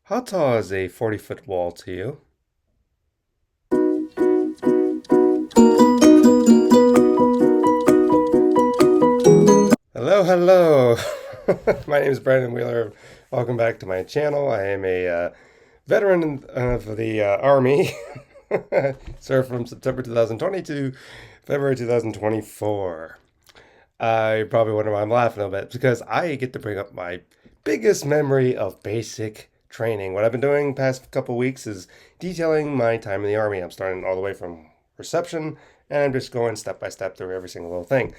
How tall is a 40-foot wall to you? Hello, hello. My name is Brandon Wheeler. Welcome back to my channel. I am a veteran of the Army. Served from September 2020 to February 2024. I probably wonder why I'm laughing a bit because I get to bring up my biggest memory of basic training. What I've been doing past couple weeks is detailing my time in the Army. I'm starting all the way from reception and I'm just going step by step through every single little thing.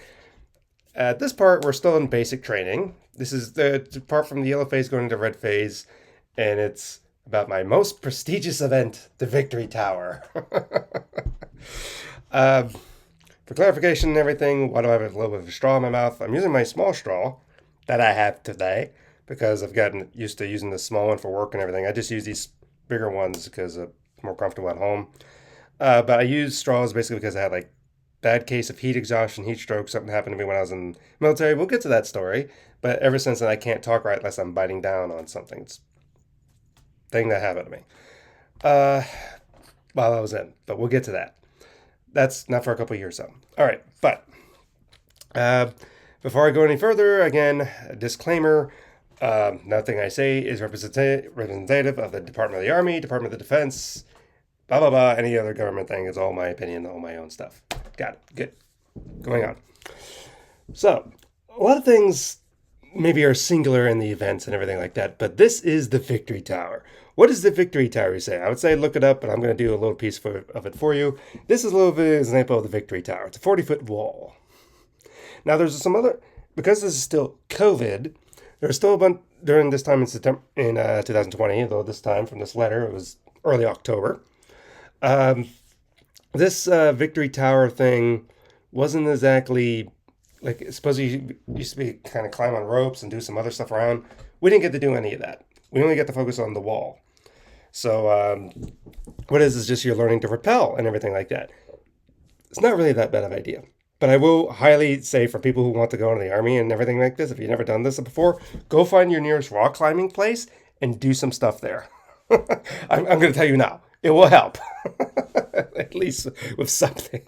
At this part, we're still in basic training. This is the part from the yellow phase going into red phase, and it's about my most prestigious event, the Victory Tower. uh, for clarification and everything, why do I have a little bit of a straw in my mouth? I'm using my small straw that I have today because I've gotten used to using the small one for work and everything. I just use these bigger ones because it's more comfortable at home. But I use straws basically because I had like bad case of heat exhaustion, heat stroke. Something happened to me when I was in the military. We'll get to that story. But ever since then, I can't talk right unless I'm biting down on something. It's a thing that happened to me uh, while I was in. But we'll get to that. That's not for a couple of years, though. All right. But uh, before I go any further, again, a disclaimer. Nothing I say is representative of the Department of the Army, Department of the Defense, blah, blah, blah, any other government thing. It's all my opinion, all my own stuff. Got it. Good. Going on. So, a lot of things maybe are singular in the events and everything like that, but this is the Victory Tower. What is the Victory Tower, you say? I would say look it up, but I'm going to do a little piece of it for you. This is a little bit of an example of the Victory Tower. It's a 40-foot wall. Now, there's some other, because this is still COVID, there's still a bunch during this time in September, in 2020, though this time from this letter, it was early October. This Victory Tower thing wasn't exactly like it's supposed to used to be kind of climb on ropes and do some other stuff around. We didn't get to do any of that. We only get to focus on the wall. So what is just you're learning to repel and everything like that. It's not really that bad of an idea. But I will highly say for people who want to go into the Army and everything like this, if you've never done this before, go find your nearest rock climbing place and do some stuff there. I'm going to tell you now. It will help. At least with something.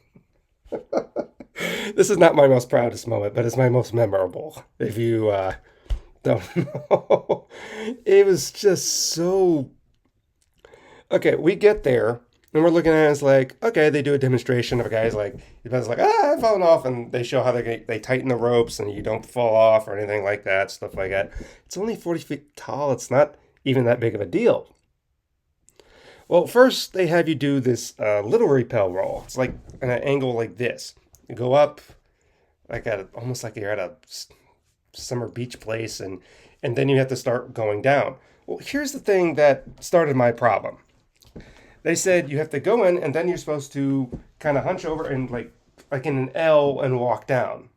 This is not my most proudest moment, but it's my most memorable. If you don't know, it was just so. Okay, we get there and we're looking at it. It's like, okay, they do a demonstration of a guy's like, he's like, I've fallen off, and they show how they tighten the ropes and you don't fall off or anything like that, stuff like that. It's only 40 feet tall. It's not even that big of a deal. Well, first they have you do this little repel roll. It's like at an angle like this. You go up, like almost like you're at a summer beach place, and then you have to start going down. Well, here's the thing that started my problem. They said you have to go in, and then you're supposed to kind of hunch over and like in an L and walk down.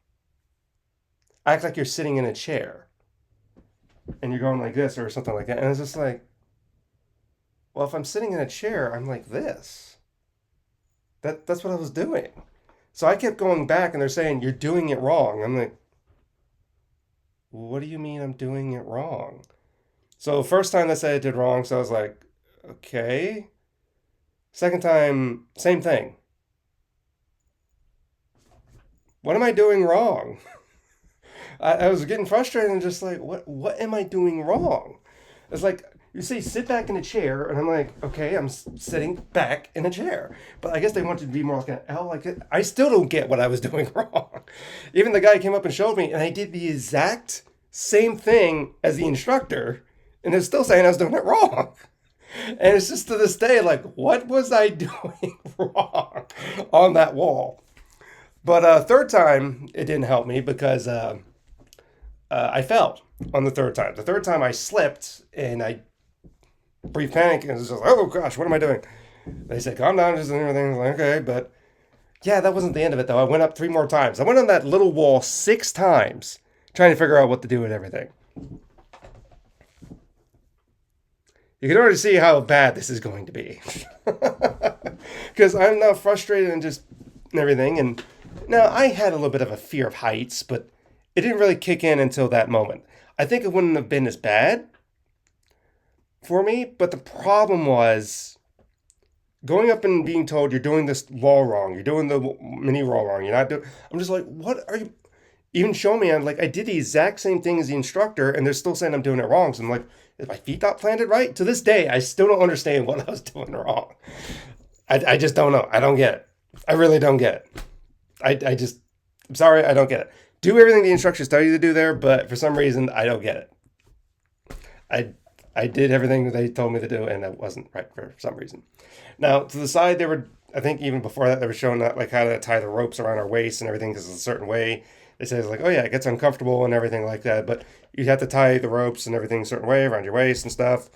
Act like you're sitting in a chair, and you're going like this or something like that. And it's just like, well, if I'm sitting in a chair, I'm like this. That's what I was doing. So I kept going back, and they're saying, you're doing it wrong. I'm like, what do you mean I'm doing it wrong? So first time they said I did wrong, so I was like, okay. Second time, same thing. What am I doing wrong? I was getting frustrated and just like, what am I doing wrong? It's like, you say sit back in a chair, and I'm like, okay, I'm sitting back in a chair. But I guess they wanted to be more like an L. Like I still don't get what I was doing wrong. Even the guy came up and showed me, and I did the exact same thing as the instructor, and they're still saying I was doing it wrong. And it's just to this day, like, what was I doing wrong on that wall? But third time, it didn't help me because I fell on the third time. The third time I slipped and I brief panic and it was just like, oh gosh, what am I doing? They said, calm down, just and everything. I was like, okay, but yeah, that wasn't the end of it though. I went up 3 more times. I went on that little wall 6 times trying to figure out what to do and everything. You can already see how bad this is going to be. Because I'm now frustrated and just everything. And now I had a little bit of a fear of heights, but it didn't really kick in until that moment. I think it wouldn't have been as bad for me. But the problem was going up and being told you're doing this wall wrong. You're doing the mini wall wrong. You're not doing. I'm just like, what are you? Even show me. I'm like, I did the exact same thing as the instructor, and they're still saying I'm doing it wrong. So I'm like, is my feet not planted right? To this day, I still don't understand what I was doing wrong. I just don't know. I don't get it. I really don't get it. I'm sorry, I don't get it. Do everything the instructors tell you to do there, but for some reason, I don't get it. I I did everything that they told me to do, and it wasn't right for some reason. Now, to the side, they were, I think even before that, they were showing that, like, how to tie the ropes around our waist and everything because it's a certain way. They say, like, oh, yeah, it gets uncomfortable and everything like that, but you have to tie the ropes and everything a certain way around your waist and stuff.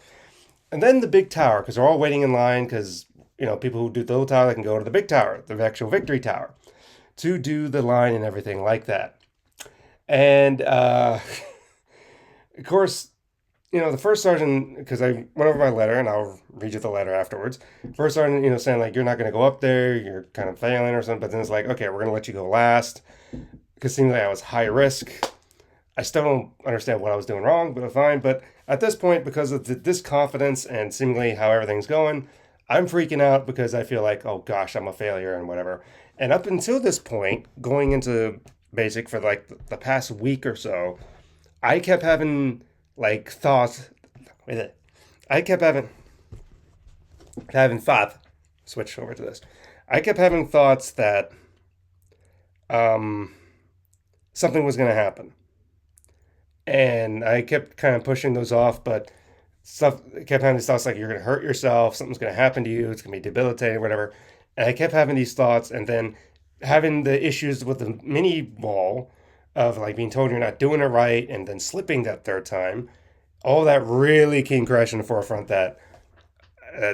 And then the big tower, because they're all waiting in line because, people who do the little tower, they can go to the big tower, the actual victory tower, to do the line and everything like that. And, of course, the first sergeant, because I went over my letter, and I'll read you the letter afterwards. First sergeant, saying, like, you're not going to go up there, you're kind of failing or something, but then it's like, okay, we're going to let you go last, because it seemed like I was high risk. I still don't understand what I was doing wrong, but fine. But at this point, because of this confidence and seemingly how everything's going, I'm freaking out because I feel like, oh gosh, I'm a failure and whatever. And up until this point, going into basic for like the past week or so, I kept having like thoughts. I kept having thought. Switch over to this. I kept having thoughts that um, something was going to happen, and I kept kind of pushing those off. But stuff kept having these thoughts like you're going to hurt yourself, something's going to happen to you, it's going to be debilitating, whatever. And I kept having these thoughts, and then having the issues with the mini ball of like being told you're not doing it right, and then slipping that third time. All that really came crashing to the forefront that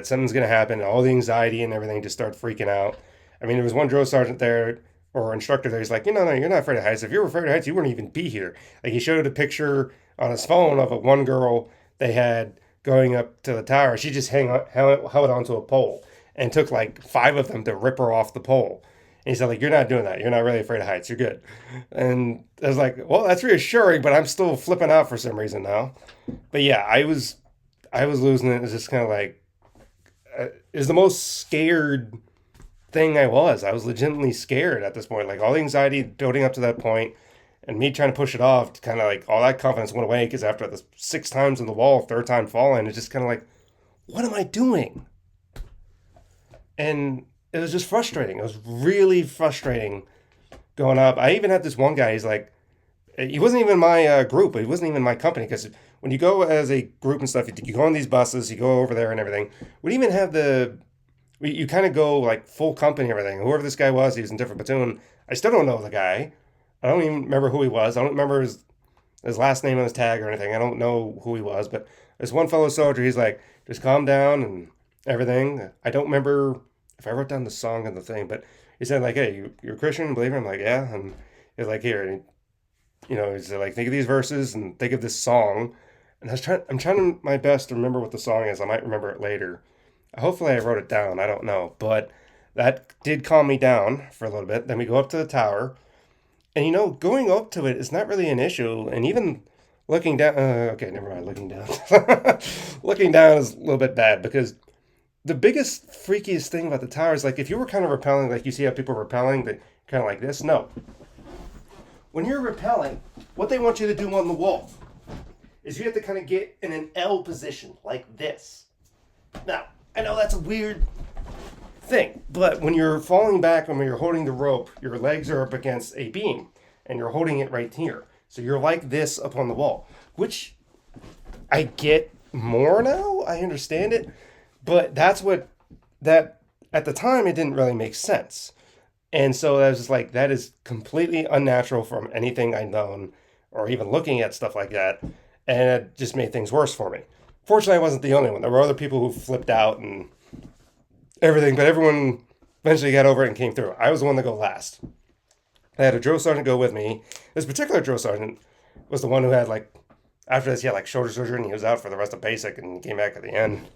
something's going to happen. All the anxiety and everything just started freaking out. I mean, there was one drill sergeant there or instructor there. He's like, no, you're not afraid of heights. If you were afraid of heights, you wouldn't even be here. Like he showed a picture on his phone of a one girl they had going up to the tower. She just held onto a pole and took like 5 of them to rip her off the pole. And he said, like, you're not doing that. You're not really afraid of heights. You're good. And I was like, well, that's reassuring, but I'm still flipping out for some reason now. But yeah, I was losing it. It was just kind of like, it was the most scared thing I was. I was legitimately scared at this point. Like all the anxiety building up to that point and me trying to push it off, kind of like all that confidence went away because after the 6 times in the wall, third time falling, it's just kind of like, what am I doing? And it was just frustrating. It was really frustrating going up. I even had this one guy, he's like, he wasn't even my group, he wasn't even my company, because when you go as a group and stuff, you go on these buses, you go over there and everything. We didn't even have you kind of go like full company and everything. Whoever this guy was, he was in a different platoon. I still don't know the guy. I don't even remember who he was. I don't remember his last name on his tag or anything. I don't know who he was, but this one fellow soldier, he's like, just calm down and everything. I don't remember if I wrote down the song and the thing, but he said like, hey, you're a Christian believer? I'm like, yeah. And he's like, here, and he's like, think of these verses and think of this song. And I'm trying my best to remember what the song is. I might remember it later. Hopefully I wrote it down. I don't know, but that did calm me down for a little bit. Then we go up to the tower, and going up to it is not really an issue. And even looking down, okay, never mind. Looking down, looking down is a little bit bad because the biggest freakiest thing about the tower is like if you were kind of rappelling, like you see how people are rappelling, that kind of like this. No, when you're rappelling, what they want you to do on the wall is you have to kind of get in an L position like this. Now, I know that's a weird thing, but when you're falling back and when you're holding the rope, your legs are up against a beam and you're holding it right here. So you're like this up on the wall, which I get more now. I understand it, but that at the time, it didn't really make sense. And so I was just like, that is completely unnatural from anything I've known or even looking at stuff like that. And it just made things worse for me. Fortunately, I wasn't the only one. There were other people who flipped out and everything, but everyone eventually got over it and came through. I was the one to go last. I had a drill sergeant go with me. This particular drill sergeant was the one who had after this, he had shoulder surgery and he was out for the rest of basic and came back at the end.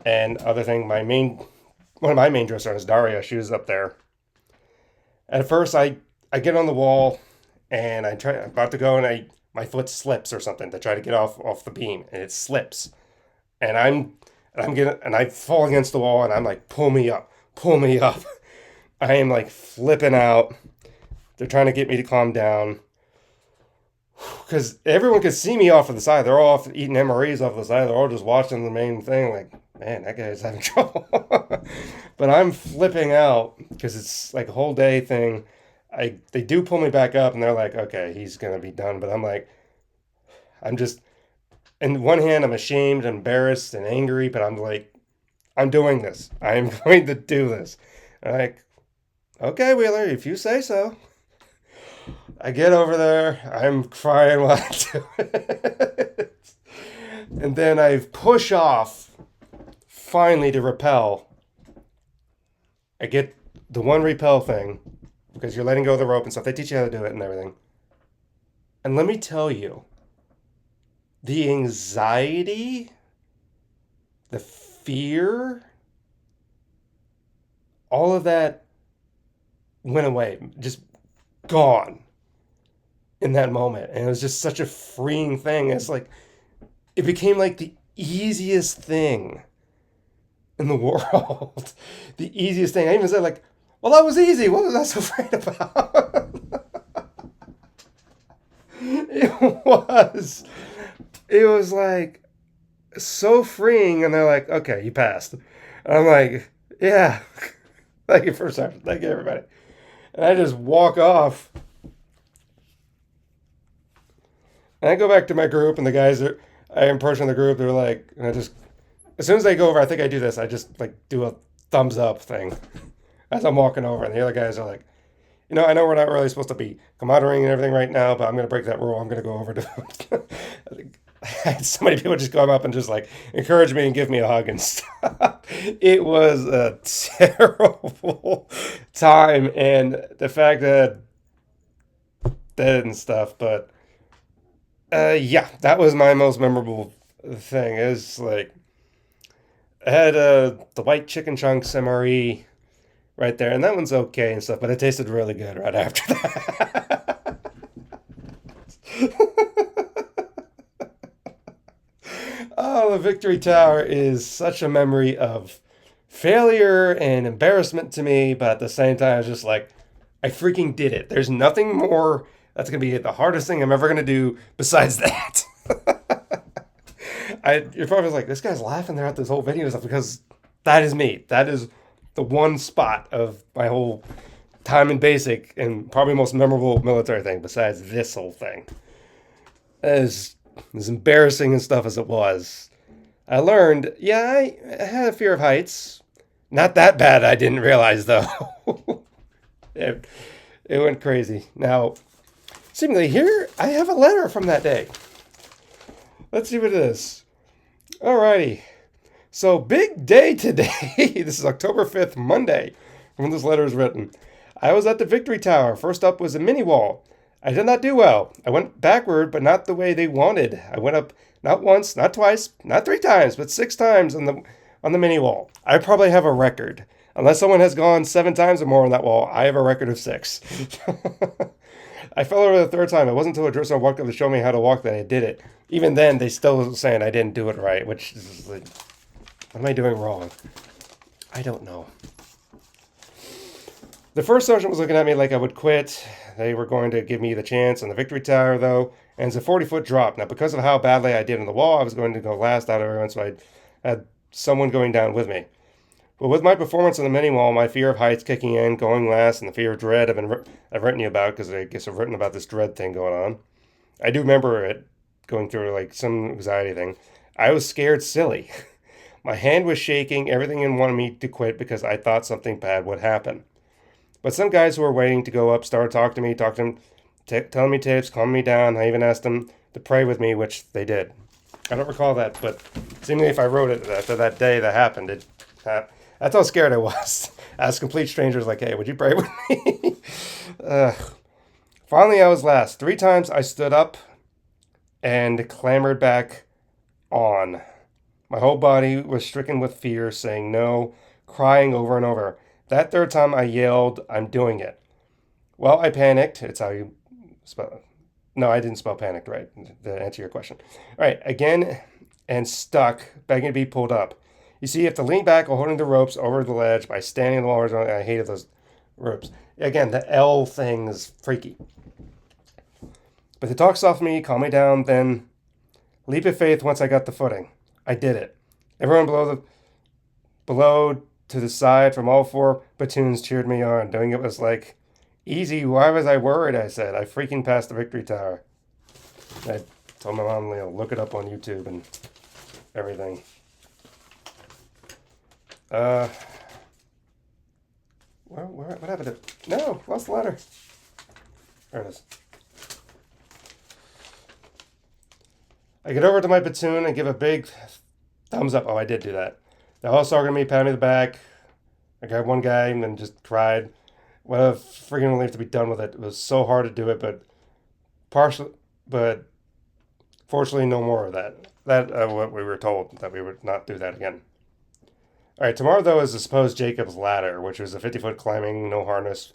And other thing, one of my main drill sergeants, Daria, she was up there. At first, I get on the wall and I'm about to go and my foot slips or something to try to get off the beam, and it slips. and I fall against the wall, and I'm like, pull me up, pull me up. I am like flipping out. They're trying to get me to calm down because everyone could see me off to the side. They're all off eating MREs off the side. They're all just watching the main thing. Like, man, that guy's having trouble. But I'm flipping out because it's like a whole day thing. They do pull me back up, and they're like, okay, he's gonna be done. But I'm like, I'm just in one hand, I'm ashamed, embarrassed, and angry. But I'm like, I'm doing this. I am going to do this. And I'm like, okay, Wheeler, if you say so. I get over there. I'm crying while I do it. And then I push off, finally, to repel. I get the one repel thing, because you're letting go of the rope and stuff. They teach you how to do it and everything. And let me tell you, the anxiety, the fear, all of that went away. Just gone in that moment. And it was just such a freeing thing. It's like, it became like the easiest thing in the world. The easiest thing. I even said, like, well, that was easy. What was I so afraid about? It was. It was like so freeing. And they're like, okay, you passed. And I'm like, yeah. Thank you for a second. Thank you, everybody. And I just walk off. And I go back to my group, and the guys that I am approaching the group, they're like, and I just, as soon as they go over, I think I do this. I just like do a thumbs up thing as I'm walking over. And the other guys are like, I know we're not really supposed to be camaraderie and everything right now, but I'm going to break that rule. I'm going to go over to I had so many people just come up and just like encourage me and give me a hug and stuff. It was a terrible time. And the fact that and stuff, but yeah, that was my most memorable thing. Is like I had the white chicken chunks MRE right there, and that one's okay and stuff, but it tasted really good right after that. Oh, the Victory Tower is such a memory of failure and embarrassment to me, but at the same time, it's just like, I freaking did it. There's nothing more that's going to be the hardest thing I'm ever going to do besides that. You're probably like, this guy's laughing throughout this whole video and stuff, because that is me. That is the one spot of my whole time in basic and probably most memorable military thing besides this whole thing. As embarrassing and stuff as it was, I learned, yeah, I had a fear of heights. Not that bad, I didn't realize, though. it went crazy. Now, seemingly here, I have a letter from that day. Let's see what it is. Alrighty. So, big day today. This is October 5th, Monday, when this letter is written. I was at the Victory Tower. First up was a mini wall. I did not do well. I went backward, but not the way they wanted. I went up not once, not twice, not 3 times, but 6 times on the mini wall. I probably have a record. Unless someone has gone 7 times or more on that wall, I have a record of 6. I fell over the 3rd time. It wasn't until a Jerusalem walked up to show me how to walk that I did it. Even then, they still were saying I didn't do it right, which is like, what am I doing wrong? I don't know. The first sergeant was looking at me like I would quit. They were going to give me the chance on the Victory Tower, though, and it's a 40-foot drop. Now, because of how badly I did on the wall, I was going to go last out of everyone, so I had someone going down with me. But with my performance on the mini wall, my fear of heights kicking in, going last, and the fear of dread I've written you about, because I guess I've written about this dread thing going on. I do remember it going through like some anxiety thing. I was scared silly. My hand was shaking, everything wanted me to quit because I thought something bad would happen. But some guys who were waiting to go up started talking to me, telling me tips, calming me down. I even asked them to pray with me, which they did. I don't recall that, but seemingly if I wrote it after that day that happened, that's how scared I was. As complete strangers, like, hey, would you pray with me? Finally, I was last. 3 times I stood up and clambered back on. My whole body was stricken with fear, saying no, crying over and over. That 3rd time I yelled, I'm doing it. Well, I panicked. It's how you spell it. No, I didn't spell panicked right, to answer your question. All right, again, and stuck, begging to be pulled up. You see, you have to lean back while holding the ropes over the ledge by standing in the wall. I hated those ropes. Again, the L thing is freaky. But they talk soft to me, calm me down, then leap of faith once I got the footing. I did it. Everyone below to the side from all four platoons cheered me on. Doing it was like, easy, why was I worried, I said. I freaking passed the victory tower. I told my mom, look it up on YouTube and everything. What happened to... No, lost the ladder. There it is. I get over to my platoon and give a big thumbs up. Oh, I did do that. They all started me, patted me on the back. I got one guy and then just cried. What a freaking relief to be done with it. It was so hard to do it, but fortunately, no more of that. What we were told, that we would not do that again. All right, tomorrow, though, is the supposed Jacob's Ladder, which was a 50-foot climbing, no harness,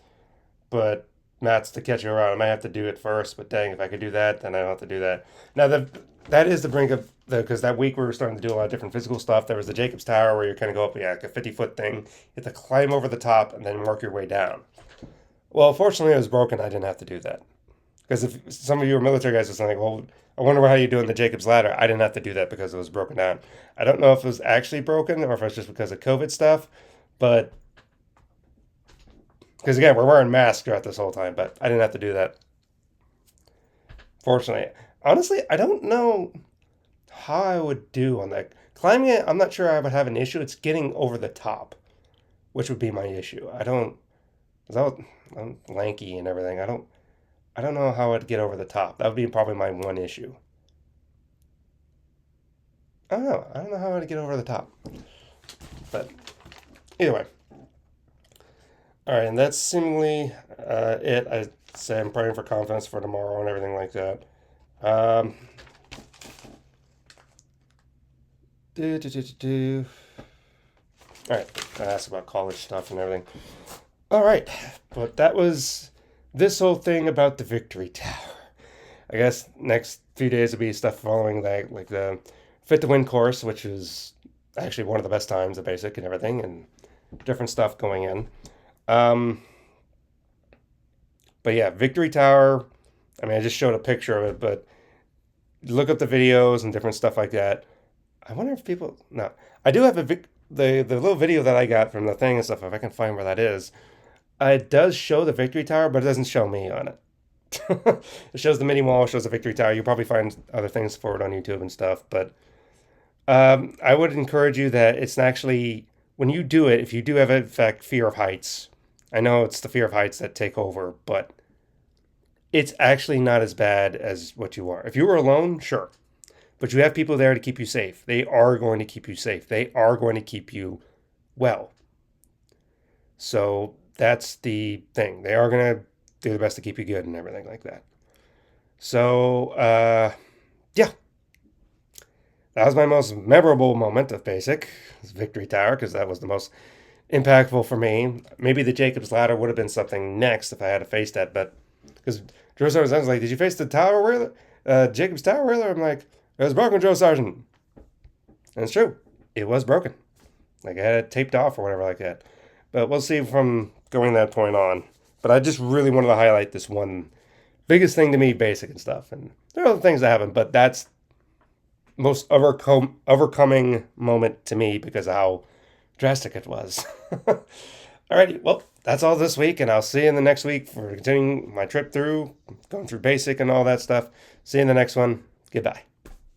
but mats to catch you around. I might have to do it first, but dang, if I could do that, then I don't have to do that. Now, that is the brink of, because that week we were starting to do a lot of different physical stuff. There was the Jacob's Tower where you kind of go up, like a 50-foot thing. You have to climb over the top and then work your way down. Well, fortunately, it was broken. I didn't have to do that. Because if some of you are military guys are saying, well, I wonder how you're doing the Jacob's Ladder. I didn't have to do that because it was broken down. I don't know if it was actually broken or if it was just because of COVID stuff, but because again, we're wearing masks throughout this whole time, but I didn't have to do that. Fortunately. Honestly, I don't know how I would do on that. Climbing it, I'm not sure I would have an issue. It's getting over the top, which would be my issue. I'm lanky and everything. I don't know how I'd get over the top. That would be probably my one issue. I don't know. I don't know how I'd get over the top. But either way. All right, and that's seemingly it. I say I'm praying for confidence for tomorrow and everything like that. All right, I asked about college stuff and everything. All right, but that was this whole thing about the victory tower. I guess next few days will be stuff following that, like the Fit to Win course, which is actually one of the best times, the basic and everything, and different stuff going in. But yeah, victory tower. I mean, I just showed a picture of it, but look up the videos and different stuff like that. I wonder if people... No. I do have the little video that I got from the thing and stuff, if I can find where that is. It does show the victory tower, but it doesn't show me on it. It shows the mini wall, it shows the victory tower. You'll probably find other things for it on YouTube and stuff, but I would encourage you that it's actually... When you do it, if you do have, in fact, fear of heights, I know it's the fear of heights that take over, but it's actually not as bad as what you are. If you were alone, sure. But you have people there to keep you safe. They are going to keep you safe. They are going to keep you well. So that's the thing. They are going to do the best to keep you good and everything like that. So, yeah. That was my most memorable moment of basic, Victory Tower, because that was the most impactful for me. Maybe the Jacob's Ladder would have been something next if I had to face that, but because Joe Sargent was like, did you face the tower whaler? Jacob's Tower whaler? I'm like, it was broken, Joe Sargent. And it's true. It was broken. Like I had it taped off or whatever like that. But we'll see from going that point on. But I just really wanted to highlight this one biggest thing to me, basic and stuff. And there are other things that happen, but that's most overcoming moment to me because of how drastic it was. Alrighty, well, that's all this week, and I'll see you in the next week for continuing my trip through, going through basic and all that stuff. See you in the next one. Goodbye.